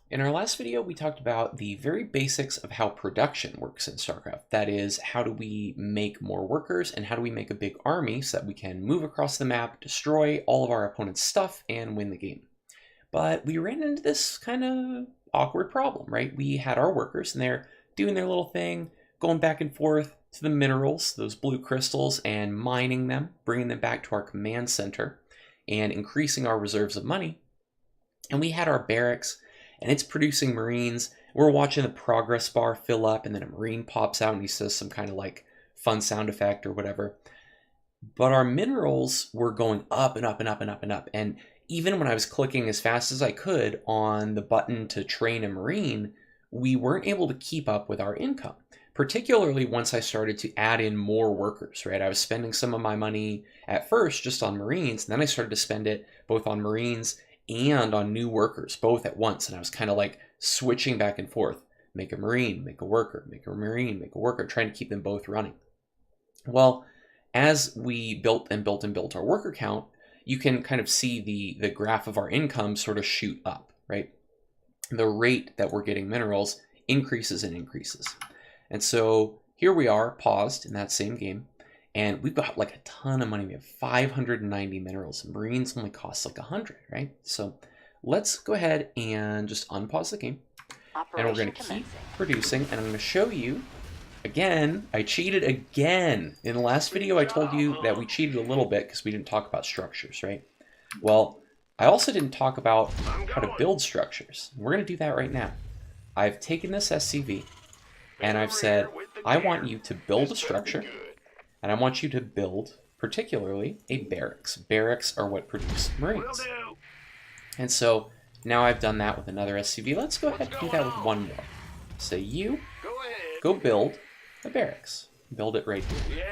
In our last video, we talked about the very basics of how production works in StarCraft. That is, how do we make more workers and how do we make a big army so that we can move across the map, destroy all of our opponent's stuff, and win the game. But we ran into this kind of awkward problem, right? We had our workers and they're doing their little thing, going back and forth to the minerals, those blue crystals, and mining them, bringing them back to our command center, and increasing our reserves of money. And we had our barracks, and it's producing Marines. We're watching the progress bar fill up, and then a Marine pops out and he says some kind of like fun sound effect or whatever. But our minerals were going up and up and up and up and up. And even when I was clicking as fast as I could on the button to train a Marine, we weren't able to keep up with our income, particularly once I started to add in more workers, right? I was spending some of my money at first just on Marines, and then I started to spend it both on Marines and on new workers, both at once. And I was kind of like switching back and forth. Make a Marine, make a worker, make a Marine, make a worker, trying to keep them both running. Well, as we built and built and built our worker count, you can kind of see the graph of our income sort of shoot up, right? The rate that we're getting minerals increases and increases. And so here we are, paused in that same game, and we've got like a ton of money. We have 590 minerals. Marines only cost like 100, right? So let's go ahead and just unpause the game. And we're going to keep producing, and I'm going to show you, again, I cheated again. In the last video, I told you that we cheated a little bit because we didn't talk about structures, right? Well, I also didn't talk about how to build structures. We're going to do that right now. I've taken this SCV, and I've said, I want you to build a structure, and I want you to build, particularly, a barracks. Barracks are what produce Marines. And so now I've done that with another SCV. Let's go ahead and do that with one more. Say you, go build a barracks. Build it right here.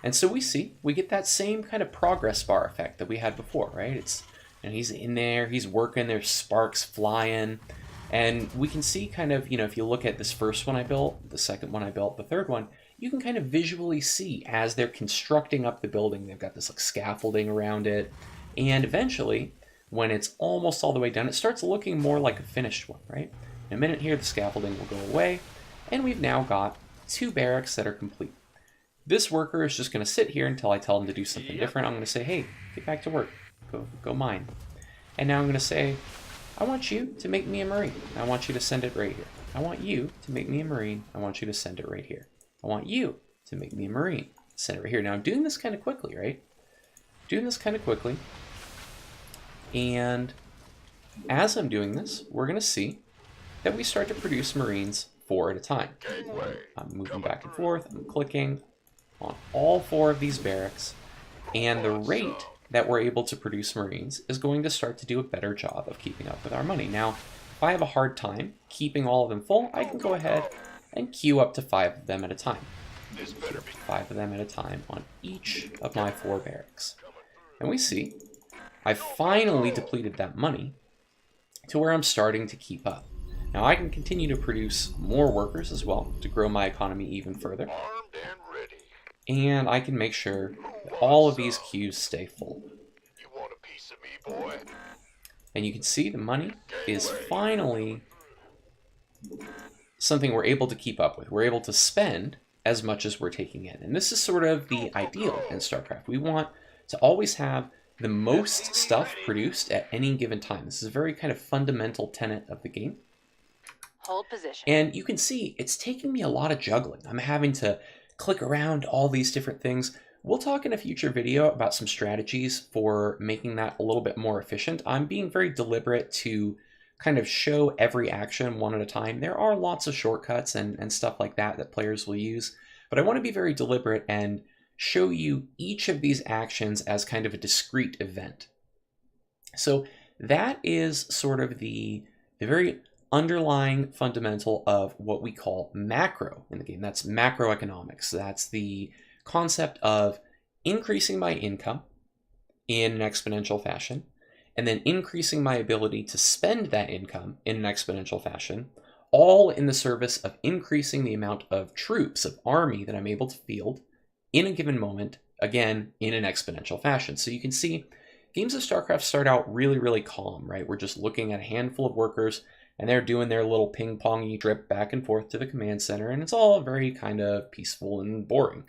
And so we get that same kind of progress bar effect that we had before, right? It's, and he's in there, he's working, there's sparks flying. And we can see kind of, if you look at this first one I built, the second one I built, the third one, you can kind of visually see as they're constructing up the building, they've got this like scaffolding around it. And eventually, when it's almost all the way done, it starts looking more like a finished one, right? In a minute here, the scaffolding will go away, and we've now got 2 barracks that are complete. This worker is just going to sit here until I tell him to do something different. I'm going to say, hey, get back to work. Go mine. And now I'm going to say, I want you to make me a Marine. I want you to send it right here. I want you to make me a Marine. I want you to send it right here. I want you to make me a Marine. Send it right here. Now I'm doing this kind of quickly, right? Doing this kind of quickly. And as I'm doing this, we're going to see that we start to produce Marines 4 at a time. I'm moving back and forth. I'm clicking on all 4 of these barracks. And the rate that we're able to produce Marines is going to start to do a better job of keeping up with our money. Now, if I have a hard time keeping all of them full, I can go ahead and queue up to 5 of them at a time. 5 of them at a time on each of my 4 barracks. And we see I finally depleted that money to where I'm starting to keep up. Now I can continue to produce more workers as well to grow my economy even further. And I can make sure that all of these queues stay full. And you can see the money is finally something we're able to keep up with. We're able to spend as much as we're taking in. And this is sort of the ideal in StarCraft. We want to always have the most stuff produced at any given time. This is a very kind of fundamental tenet of the game. Hold position. And you can see it's taking me a lot of juggling. I'm having to click around all these different things. We'll talk in a future video about some strategies for making that a little bit more efficient. I'm being very deliberate to kind of show every action one at a time. There are lots of shortcuts and stuff like that that players will use, but I want to be very deliberate and show you each of these actions as kind of a discrete event. So that is sort of the very underlying fundamental of what we call macro in the game. That's macroeconomics. That's the concept of increasing my income in an exponential fashion, and then increasing my ability to spend that income in an exponential fashion, all in the service of increasing the amount of troops, of army that I'm able to field in a given moment, again, in an exponential fashion. So you can see games of StarCraft start out really, really calm, right? We're just looking at a handful of workers, and they're doing their little ping-pongy trip back and forth to the command center, and it's all very kind of peaceful and boring.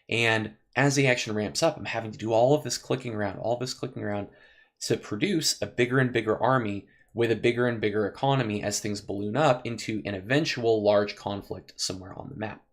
And as the action ramps up, I'm having to do all this clicking around to produce a bigger and bigger army with a bigger and bigger economy as things balloon up into an eventual large conflict somewhere on the map.